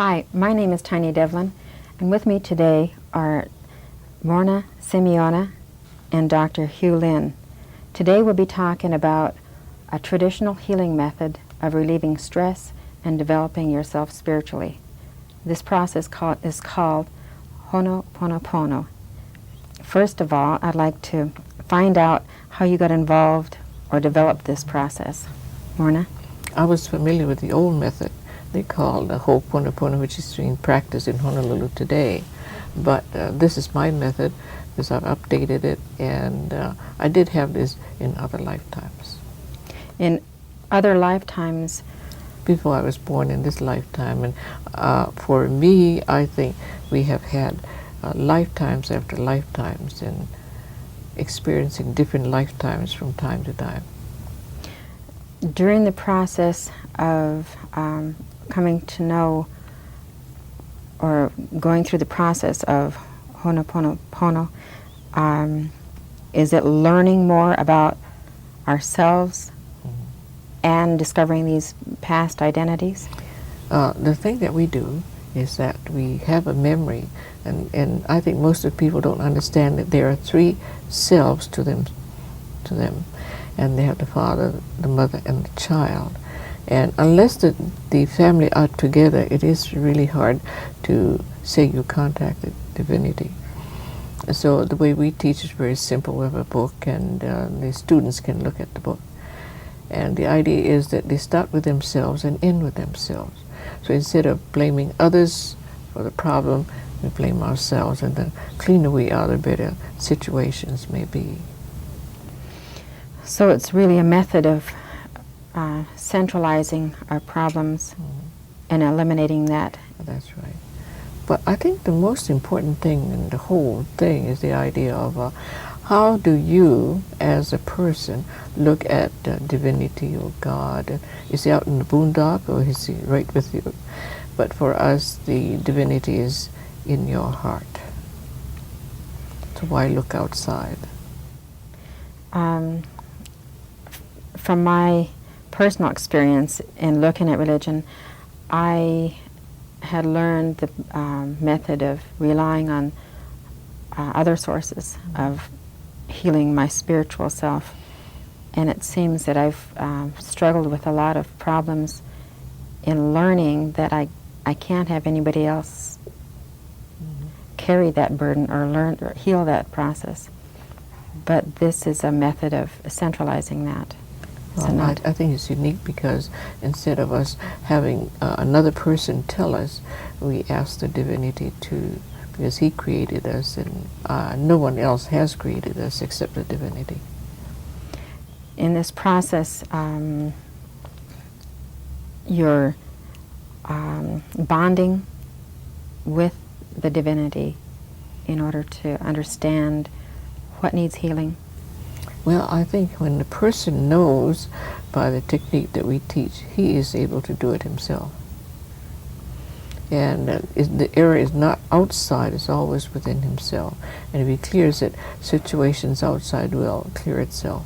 Hi, my name is Tiny Devlin, and with me today are Morna Simeona and Dr.Hью Lena. Today we'll be talking about a traditional healing method of relieving stress and developing yourself spiritually. This process is called Ho'oponopоно. First of all, I'd like to find out how you got involved or developed this process. Morna? I was familiar with the old method they called Ho'oponopоno, which is being practiced in Honolulu today. But this is my method because I've updated it, and I did have this in other lifetimes. In other lifetimes? Before I was born in this lifetime. And for me, I think we have had lifetimes after lifetimes and experiencing different lifetimes from time to time. During the process of coming to know or going through the process of Ho'oponopоно, is it learning more about ourselves and discovering these past identities? The thing that we do is that we have a memory, and I think most of the people don't understand that there are three selves to them, and they have the father, the mother, and the child. And unless the family are together, it is really hard to say you contacted divinity. So the way we teach is very simple. We have a book, and the students can look at the book. And the idea is that they start with themselves and end with themselves. So instead of blaming others for the problem, we blame ourselves, and the cleaner we are, the better situations may be. So it's really a method of centralizing our problems and eliminating that. That's right. But I think the most important thing in the whole thing is the idea of how do you, as a person, look at divinity or God? Is he out in the boondock, or is he right with you? But for us, the divinity is in your heart. So why look outside? From my personal experience in looking at religion, I had learned the method of relying on other sources of healing my spiritual self, and it seems that I've struggled with a lot of problems in learning that I can't have anybody else carry that burden or learn or heal that process. But this is a method of centralizing that. Well, I think it's unique because instead of us having another person tell us, we ask the divinity to, because he created us, and no one else has created us except the divinity. In this process, you're bonding with the divinity in order to understand what needs healing. Well, I think when the person knows by the technique that we teach, he is able to do it himself. And the error is not outside, it's always within himself. And if he clears it, situations outside will clear itself.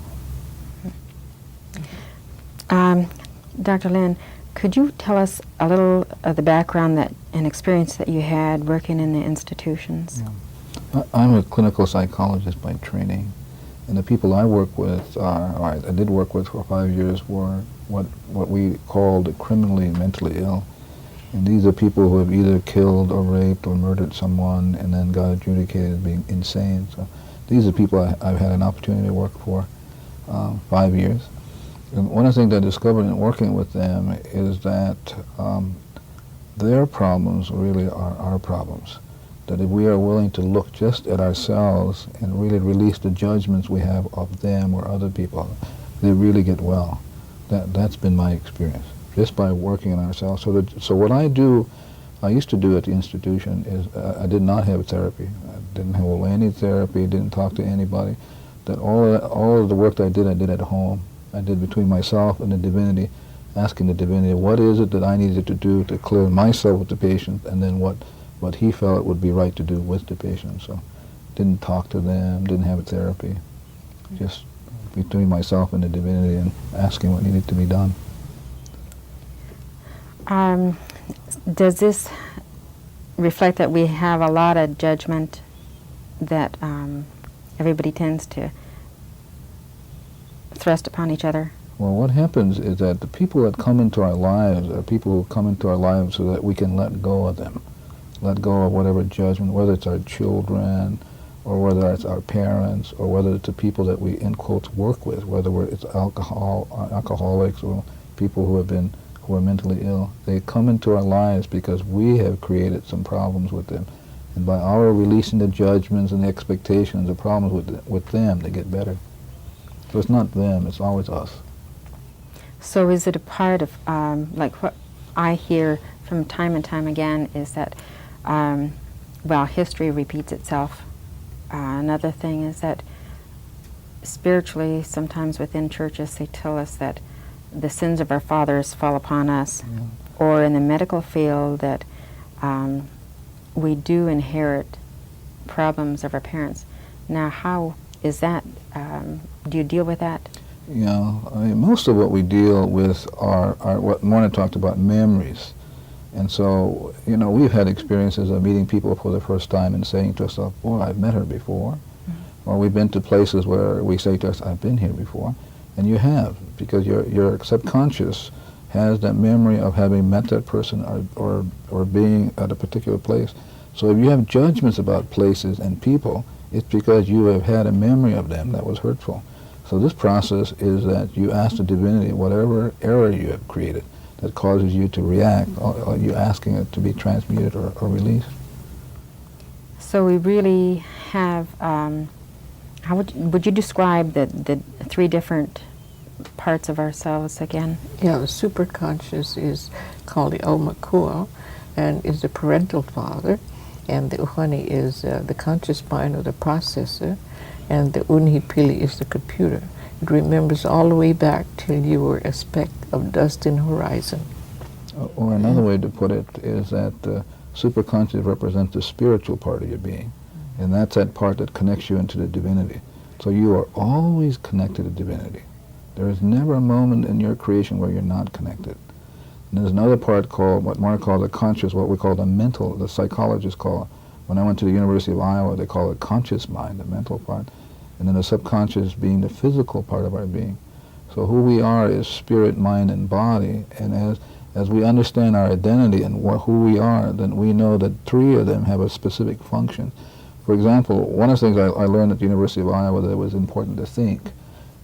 Dr. Lena, could you tell us a little of the background and experience that you had working in the institutions? Yeah. I'm a clinical psychologist by training. And the people I work with, I did work with for 5 years, were what we called criminally and mentally ill. And these are people who have either killed or raped or murdered someone and then got adjudicated as being insane. So these are people I've had an opportunity to work for 5 years. And one of the things I discovered in working with them is that their problems really are our problems. That if we are willing to look just at ourselves and really release the judgments we have of them or other people, they really get well. That's been my experience, just by working on ourselves. So what I used to do at the institution is I did not have therapy. I didn't have any therapy, didn't talk to anybody. That all of the work that I did at home. I did between myself and the divinity, asking the divinity, what is it that I needed to do to clear myself with the patient, and then what he felt would be right to do with the patient. So didn't talk to them, didn't have a therapy, just between myself and the divinity and asking what needed to be done. does this reflect that we have a lot of judgment that everybody tends to thrust upon each other? Well, what happens is that the people that come into our lives are people who come into our lives so that we can let go of them, let go of whatever judgment, whether it's our children, or whether it's our parents, or whether it's the people that we, in quotes, work with, whether it's alcoholics or people who are mentally ill. They come into our lives because we have created some problems with them. And by our releasing the judgments and the expectations, the problems with them, they get better. So it's not them, it's always us. So is it a part of, like what I hear from time and time again is that, well, history repeats itself. Another thing is that spiritually, sometimes within churches, they tell us that the sins of our fathers fall upon us. Yeah. Or in the medical field, that we do inherit problems of our parents. Now, how is that? Do you deal with that? Yeah, I mean, most of what we deal with are what Morna talked about, memories. And so, you know, we've had experiences of meeting people for the first time and saying to ourselves, boy, I've met her before. Mm-hmm. Or we've been to places where we say to us, I've been here before. And you have, because your subconscious has that memory of having met that person or being at a particular place. So if you have judgments about places and people, it's because you have had a memory of them that was hurtful. So this process is that you ask the divinity whatever error you have created that causes you to react, or you asking it to be transmuted or released. So we really have, how would you describe the three different parts of ourselves again? Yeah, the superconscious is called the Omakua and is the parental father, and the Uhani is the conscious mind or the processor, and the Unhipili is the computer. It remembers all the way back till you were a speck of dust in horizon. Or another way to put it is that the superconscious represents the spiritual part of your being, and that's that part that connects you into the divinity. So you are always connected to divinity. There is never a moment in your creation where you're not connected. And there's another part called, what Mark calls the conscious, what we call the mental, the psychologists call it. When I went to the University of Iowa, they call it conscious mind, the mental part. And then the subconscious being the physical part of our being. So who we are is spirit, mind, and body. And as we understand our identity and who we are, then we know that three of them have a specific function. For example, one of the things I learned at the University of Iowa that it was important to think.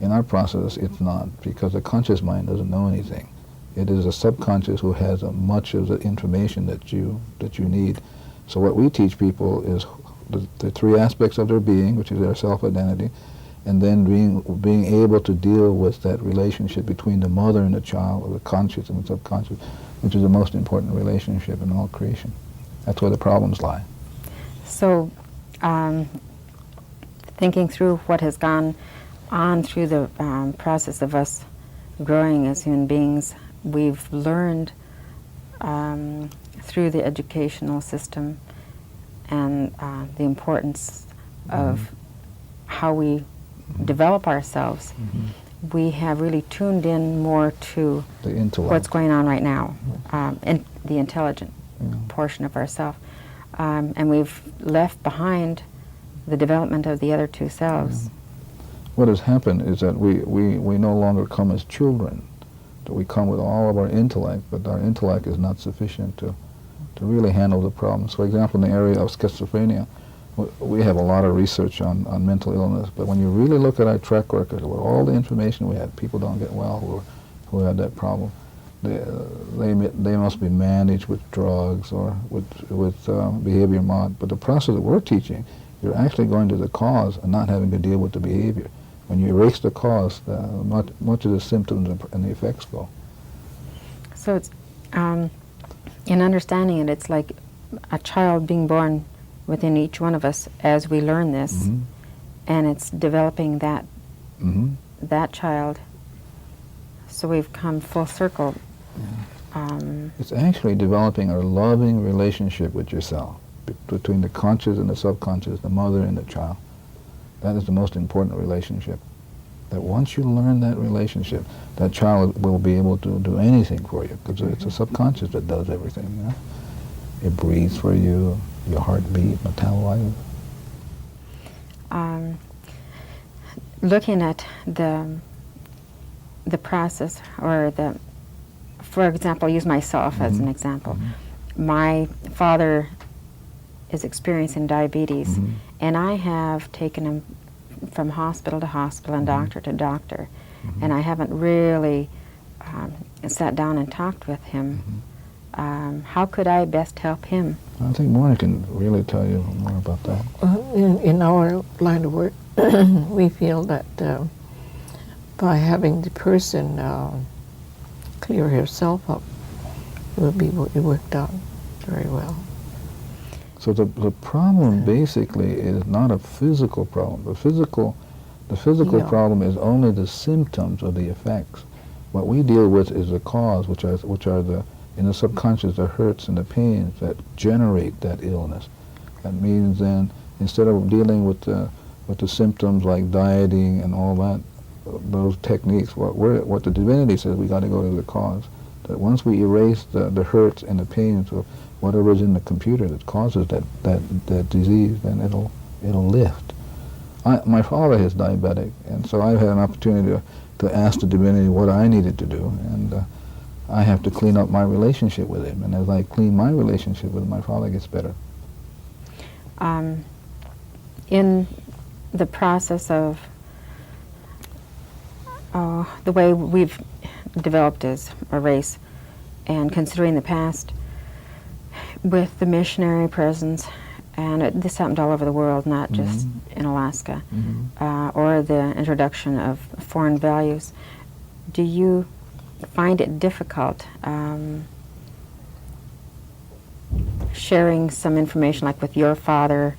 In our process, it's not, because the conscious mind doesn't know anything. It is a subconscious who has much of the information that you need. So what we teach people is the three aspects of their being, which is their self-identity, and then being able to deal with that relationship between the mother and the child, or the conscious and the subconscious, which is the most important relationship in all creation. That's where the problems lie. So, thinking through what has gone on through the process of us growing as human beings, we've learned through the educational system and the importance of how we develop ourselves. We have really tuned in more to The intellect. what's going on right now, and the intelligent portion of ourselves. And we've left behind the development of the other two selves. What has happened is that we no longer come as children. That we come with all of our intellect, but our intellect is not sufficient to really handle the problems. For example, in the area of schizophrenia, we have a lot of research on mental illness, but when you really look at our track record, with all the information we had, people don't get well who had that problem. They must be managed with drugs or with behavior mod. But the process that we're teaching, you're actually going to the cause and not having to deal with the behavior. When you erase the cause, much of the symptoms and the effects go. So it's, in understanding it, it's like a child being born within each one of us as we learn this, and it's developing that that child. So we've come full circle. It's actually developing a loving relationship with yourself, between the conscious and the subconscious, the mother and the child. That is the most important relationship. That once you learn that relationship, that child will be able to do anything for you, because it's a subconscious that does everything, you know? It breathes for you, your heartbeat, metabolize. Looking at the process, or for example, use myself as an example. My father is experiencing diabetes, and I have taken him from hospital to hospital and doctor to doctor, and I haven't really sat down and talked with him. How could I best help him? I think Morna can really tell you more about that. In our line of work, we feel that by having the person clear herself up, it will be worked out very well. So the problem basically is not a physical problem. The physical problem is only the symptoms of the effects. What we deal with is the cause, which are the, in the subconscious, the hurts and the pains that generate that illness. That means then, instead of dealing with the symptoms like dieting and all that, those techniques, what the divinity says, we got to go to the cause. That once we erase the hurts and the pains of whatever is in the computer that causes that disease, then it'll lift. My father is diabetic, and so I've had an opportunity to ask the divinity what I needed to do, and I have to clean up my relationship with him. And as I clean my relationship with him, my father gets better. In the process of the way we've developed as a race, and considering the past, with the missionary presence, and this happened all over the world, not just in Alaska, or the introduction of foreign values, do you find it difficult sharing some information, like with your father,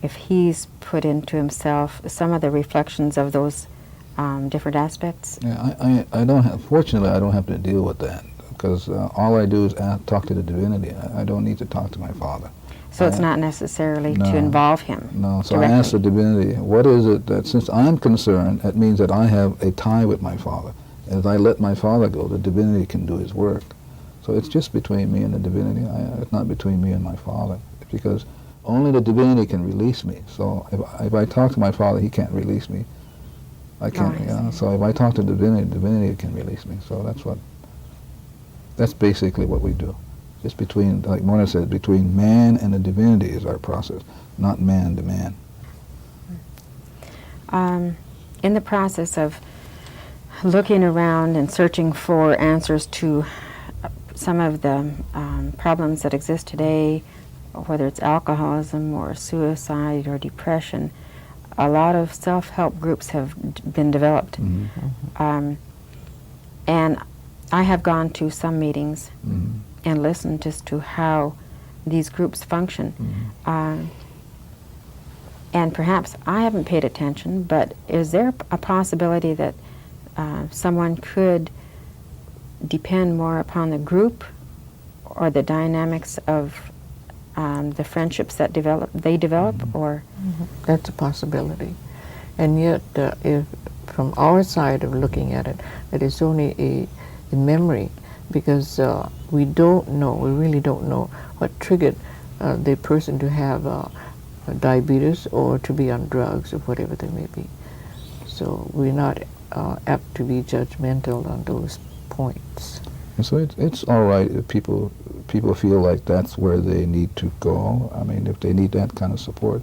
if he's put into himself some of the reflections of those different aspects? Yeah, I don't have, fortunately, I don't have to deal with that, because all I do is talk to the divinity. I don't need to talk to my father. So it's not necessarily to involve him. No, so directly. I ask the divinity, what is it that, since I'm concerned, that means that I have a tie with my father. As I let my father go, the divinity can do his work. So it's just between me and the divinity. It's not between me and my father, because only the divinity can release me. So if I talk to my father, he can't release me. I can't. So if I talk to the divinity can release me. So that's basically what we do. Just between, like Morna said, between man and the divinity is our process, not man to man. In the process of looking around and searching for answers to some of the problems that exist today, whether it's alcoholism or suicide or depression, a lot of self-help groups have been developed. And I have gone to some meetings and listened just to how these groups function. And perhaps I haven't paid attention, but is there a possibility that someone could depend more upon the group or the dynamics of the friendships that they develop, or? That's a possibility. And yet, if from our side of looking at it, it is only a memory, because we really don't know what triggered the person to have diabetes or to be on drugs or whatever they may be. So we're not apt to be judgmental on those points. And so it's all right if people feel like that's where they need to go. I mean, if they need that kind of support.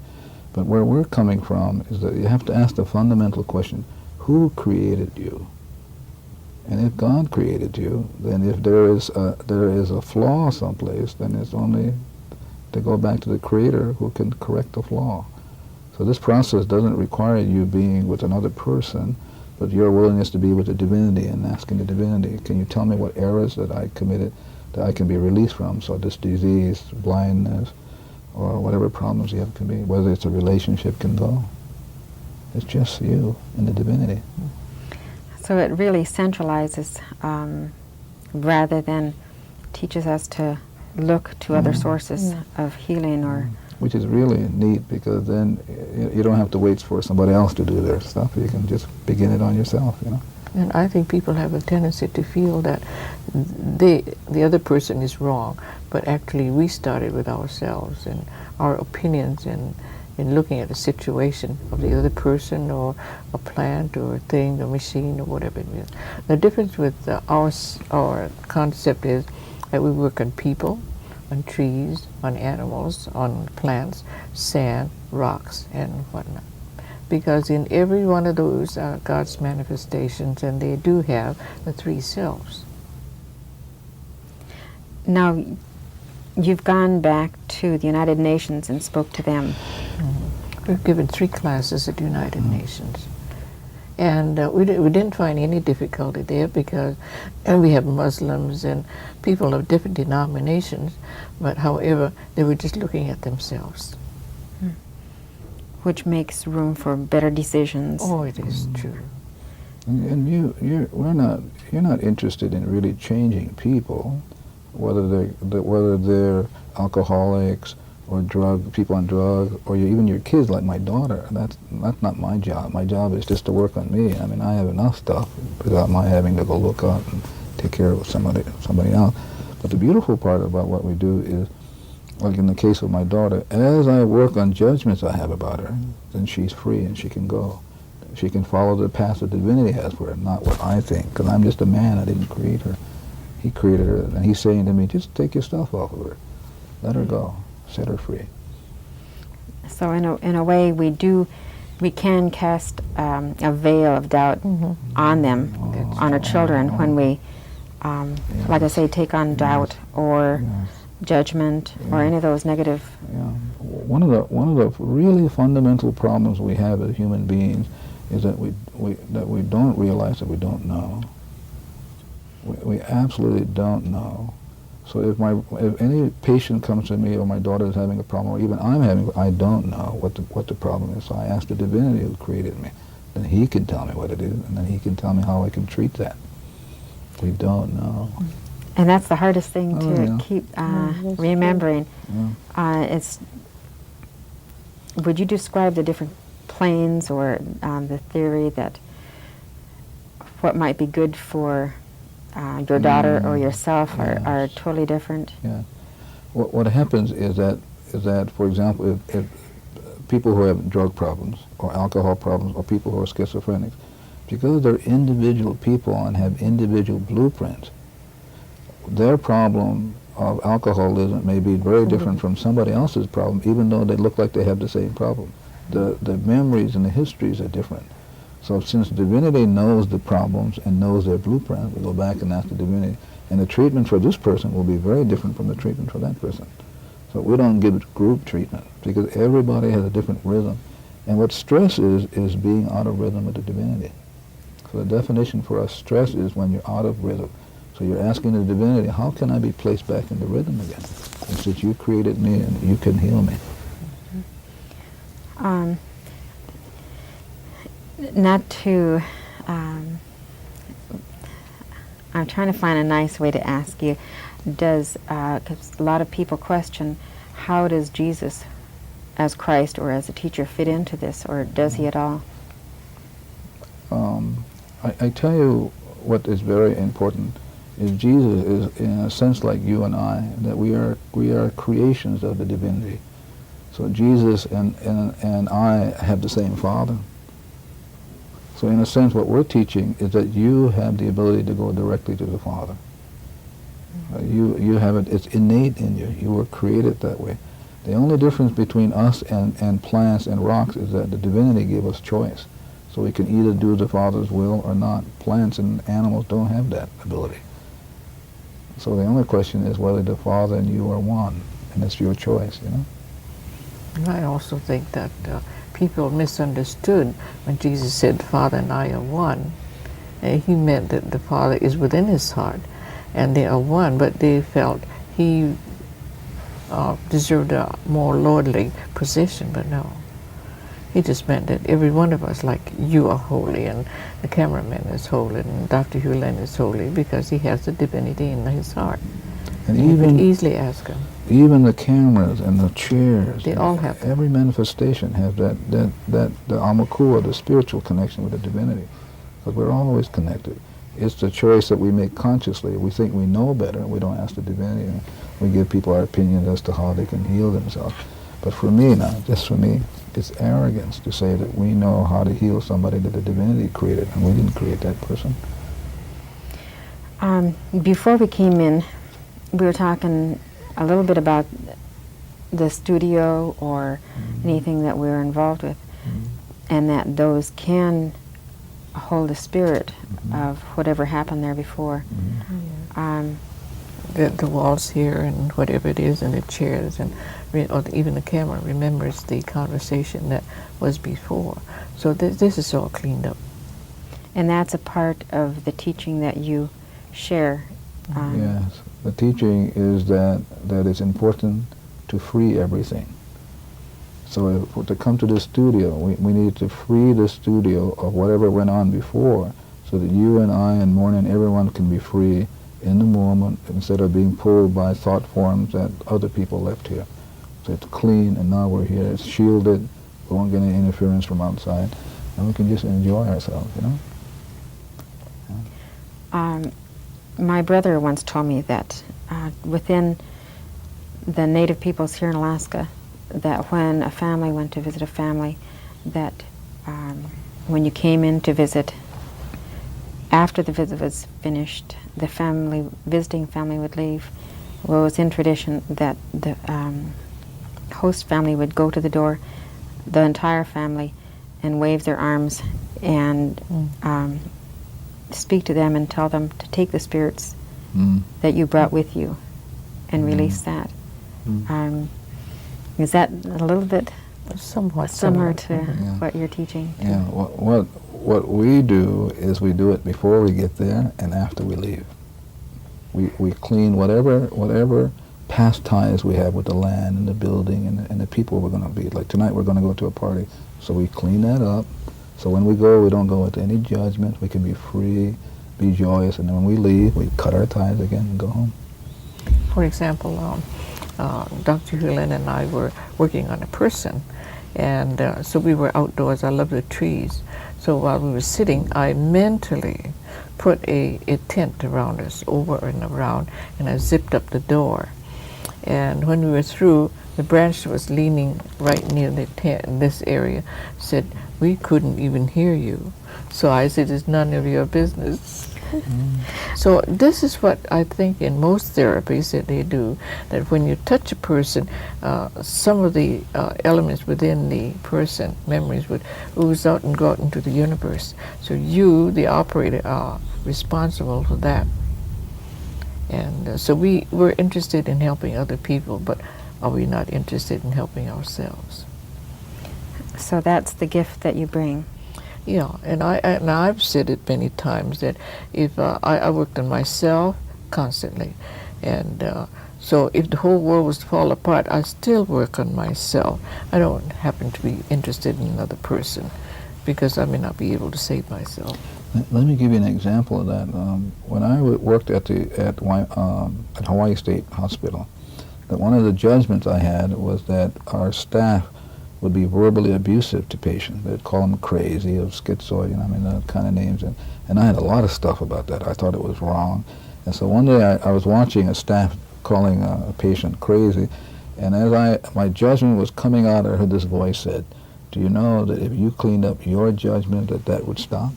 But where we're coming from is that you have to ask the fundamental question, who created you? And if God created you, then if there is a flaw someplace, then it's only to go back to the Creator who can correct the flaw. So this process doesn't require you being with another person, but your willingness to be with the divinity and asking the divinity, can you tell me what errors that I committed that I can be released from? So this disease, blindness, or whatever problems you have can be, whether it's a relationship can go. It's just you and the divinity. So it really centralizes rather than teaches us to look to other sources of healing or which is really neat, because then you don't have to wait for somebody else to do their stuff. You can just begin it on yourself, you know. And I think people have a tendency to feel that the other person is wrong, but actually we started with ourselves and our opinions in looking at a situation of the other person or a plant or a thing, a machine or whatever it is. The difference with our concept is that we work on people, on trees, on animals, on plants, sand, rocks, and whatnot. Because in every one of those are God's manifestations, and they do have the three selves. Now, you've gone back to the United Nations and spoke to them. We've given 3 classes at the United Nations. And we didn't find any difficulty there, because we have Muslims and people of different denominations, but however, they were just looking at themselves. Which makes room for better decisions. Oh, it is true. And you're not interested in really changing people, whether they're alcoholics or people on drugs, or even your kids, like my daughter. That's not my job. My job is just to work on me. I mean, I have enough stuff without my having to go look out and take care of somebody else. But the beautiful part about what we do is, like in the case of my daughter, as I work on judgments I have about her, then she's free and she can go. She can follow the path that divinity has for her, not what I think, because I'm just a man. I didn't create her. He created her, and he's saying to me, just take your stuff off of her. Let her go. Set her free. So in a way, we can cast a veil of doubt on them, on our children, when we, like I say, take on doubt or judgment or any of those negative. Yeah. One of the really fundamental problems we have as human beings is that we don't realize that we don't know. We absolutely don't know. So if any patient comes to me, or my daughter is having a problem, or even I don't know what the problem is. So I ask the divinity who created me, then he can tell me what it is, and then he can tell me how I can treat that. We don't know. And that's the hardest thing to keep remembering. Yeah. Would you describe the different planes, or the theory that what might be good for your daughter or yourself are totally different? Yeah. What happens is that, for example, if people who have drug problems or alcohol problems or people who are schizophrenics, because they're individual people and have individual blueprints, their problem of alcoholism may be very different from somebody else's problem, even though they look like they have the same problem. The memories and the histories are different. So since divinity knows the problems and knows their blueprint, we go back and ask the divinity, and the treatment for this person will be very different from the treatment for that person. So we don't give group treatment, because everybody has a different rhythm. And what stress is being out of rhythm with the divinity. So the definition for us, stress is when you're out of rhythm. So you're asking the divinity, how can I be placed back in the rhythm again? And since you created me and you can heal me. Not to, I'm trying to find a nice way to ask you, because a lot of people question, how does Jesus as Christ or as a teacher fit into this, or does he at all? I tell you what is very important is Jesus is, in a sense, like you and I, that we are creations of the divinity. So Jesus and I have the same Father. So in a sense, what we're teaching is that you have the ability to go directly to the Father. You have it, it's innate in you. You were created that way. The only difference between us and plants and rocks is that the divinity gave us choice. So we can either do the Father's will or not. Plants and animals don't have that ability. So the only question is whether the Father and you are one, and it's your choice, you know? And I also think that people misunderstood when Jesus said, Father and I are one. He meant that the Father is within his heart, and they are one, but they felt he deserved a more lordly position, but no. He just meant that every one of us, like you are holy, and the cameraman is holy, and Dr.Hью Lena is holy, because he has the divinity in his heart. And you could even easily ask them. even the cameras and the chairs, They all have that. every manifestation has the amakua, the spiritual connection with the divinity, because we're always connected. It's the choice that we make consciously. We think we know better, and we don't ask the divinity. And we give people our opinions as to how they can heal themselves. But for me now, just for me, it's arrogance to say that we know how to heal somebody that the divinity created, and we didn't create that person. Before we came in, we were talking a little bit about the studio or anything that we're involved with, and that those can hold the spirit of whatever happened there before. The walls here and whatever it is, and the chairs, and or even the camera remembers the conversation that was before. So this is all cleaned up. And that's a part of the teaching that you share. Yes, the teaching is that it's important to free everything. So to come to the studio, we need to free the studio of whatever went on before, so that you and I and Morna and everyone can be free in the moment, instead of being pulled by thought forms that other people left here. So it's clean, and now we're here. It's shielded. We won't get any interference from outside, and we can just enjoy ourselves, you know? My brother once told me that within the native peoples here in Alaska, that when a family went to visit a family, that when you came in to visit, after the visit was finished, the visiting family would leave. Well, it was in tradition that the host family would go to the door, the entire family, and wave their arms and speak to them and tell them to take the spirits that you brought with you and release that. Is that a little bit somewhat similar to what you're teaching? Yeah, what we do is we do it before we get there and after we leave. We clean whatever past ties we have with the land and the building and the people we're going to be. Like tonight we're going to go to a party, so we clean that up. So when we go, we don't go with any judgment. We can be free, be joyous, and then when we leave, we cut our ties again and go home. For example, Dr.Hью Lena and I were working on a person, and so we were outdoors. I love the trees. So while we were sitting, I mentally put a tent around us, over and around, and I zipped up the door. And when we were through, the branch that was leaning right near the tent in this area said, "We couldn't even hear you." So I said, "It's none of your business." So this is what I think in most therapies that they do, that when you touch a person, some of the elements within the person, memories, would ooze out and go out into the universe. So you, the operator, are responsible for that. And so we were interested in helping other people, but are we not interested in helping ourselves? So that's the gift that you bring. Yeah, and I've said it many times that if I worked on myself constantly, and so if the whole world was to fall apart, I still work on myself. I don't happen to be interested in another person, because I may not be able to save myself. Let me give you an example of that. When I worked at Hawaii State Hospital, that one of the judgments I had was that our staff would be verbally abusive to patients. They'd call them crazy or schizoid, that kind of names. And I had a lot of stuff about that. I thought it was wrong. And so one day I was watching a staff calling a patient crazy, and as my judgment was coming out, I heard this voice said, "Do you know that if you cleaned up your judgment, that would stop?"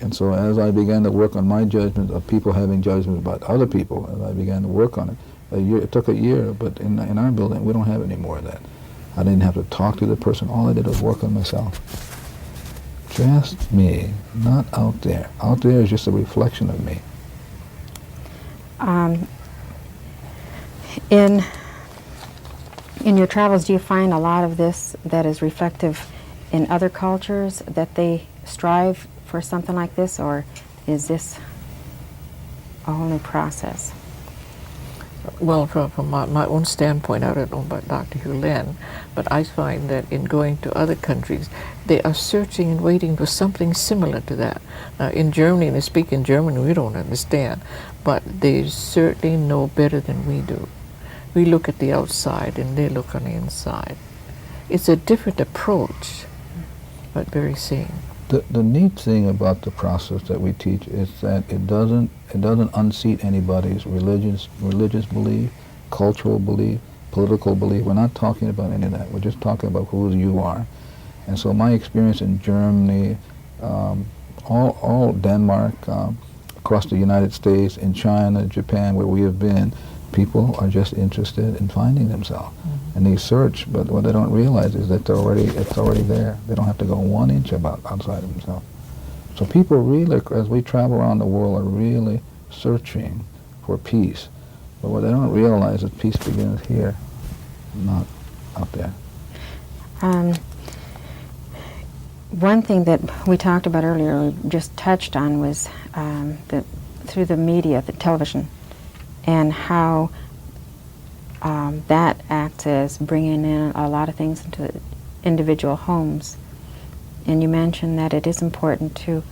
And so as I began to work on my judgment of people having judgments about other people, as I began to work on it, it took a year, but in our building, we don't have any more of that. I didn't have to talk to the person. All I did was work on myself. Just me, not out there. Out there is just a reflection of me. In your travels, do you find a lot of this that is reflective in other cultures, that they strive for something like this, or is this a whole new process? Well, from my own standpoint, I don't know about Dr.Hью Lena, but I find that in going to other countries, they are searching and waiting for something similar to that. Now, in Germany, they speak in German, we don't understand, but they certainly know better than we do. We look at the outside and they look on the inside. It's a different approach, but very same. The neat thing about the process that we teach is that it doesn't unseat anybody's religious belief, cultural belief, political belief. We're not talking about any of that. We're just talking about who you are. And so my experience in Germany, all Denmark, across the United States, in China, Japan, where we have been, people are just interested in finding themselves. And they search, but what they don't realize is that it's already there. They don't have to go 1 inch outside of themselves. So people really, as we travel around the world, are really searching for peace. But what they don't realize is peace begins here, not out there. One thing that we talked about earlier, we just touched on, was through the media, the television, and how that acts as bringing in a lot of things into individual homes. And you mentioned that it is important to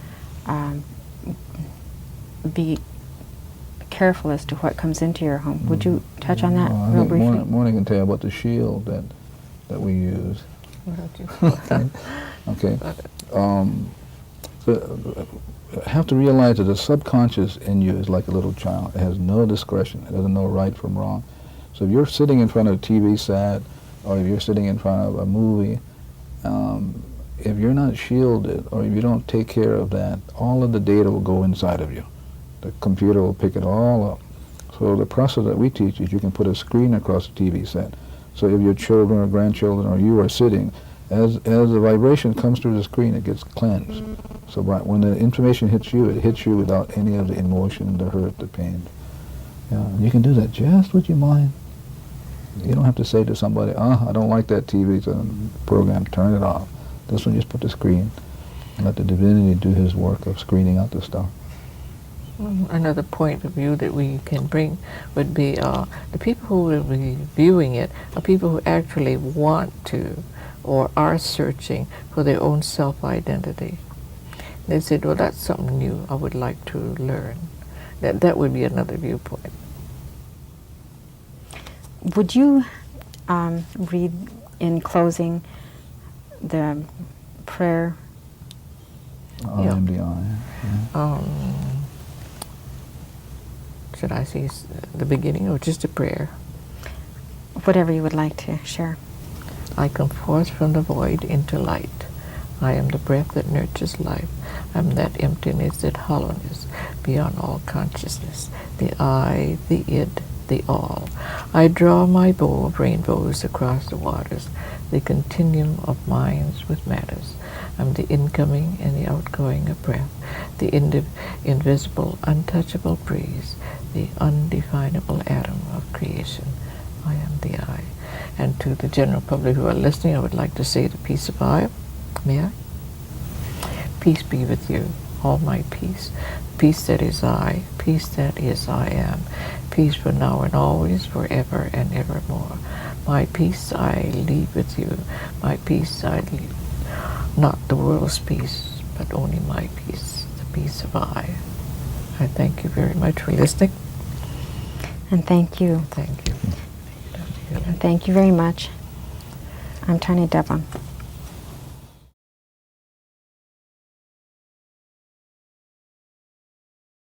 be careful as to what comes into your home. Would you touch on that real briefly? Morning can tell you about the shield that we use. Okay. So have to realize that the subconscious in you is like a little child. It has no discretion. It doesn't know right from wrong. So if you're sitting in front of a TV set, or if you're sitting in front of a movie, if you're not shielded, or if you don't take care of that, all of the data will go inside of you. The computer will pick it all up. So the process that we teach is you can put a screen across the TV set. So if your children or grandchildren or you are sitting, as the vibration comes through the screen, it gets cleansed. So when the information hits you, it hits you without any of the emotion, the hurt, the pain. Yeah, and you can do that just with your mind. You don't have to say to somebody, I don't like that TV program, turn it off. This one, just put the screen and let the divinity do his work of screening out the stuff. Another point of view that we can bring would be the people who will be viewing it are people who actually want to or are searching for their own self-identity. They said, well, that's something new I would like to learn. That would be another viewpoint. Would you read in closing the prayer? MDI. Yeah. Should I say the beginning or just a prayer? Whatever you would like to share. I come forth from the void into light. I am the breath that nurtures life. I am that emptiness, that hollowness beyond all consciousness, the I, the id, the all. I draw my bow of rainbows across the waters, the continuum of minds with matters. I'm the incoming and the outgoing of breath, the invisible, untouchable breeze, the undefinable atom of creation. I am the I. And to the general public who are listening, I would like to say the peace of I. May I? Peace be with you, all my peace. Peace that is I, peace that is I am. Peace for now and always, forever and evermore. My peace I leave with you. My peace I leave. Not the world's peace, but only my peace, the peace of I. I thank you very much for listening. And thank you. Thank you. And thank you very much. I'm Tanya Devon.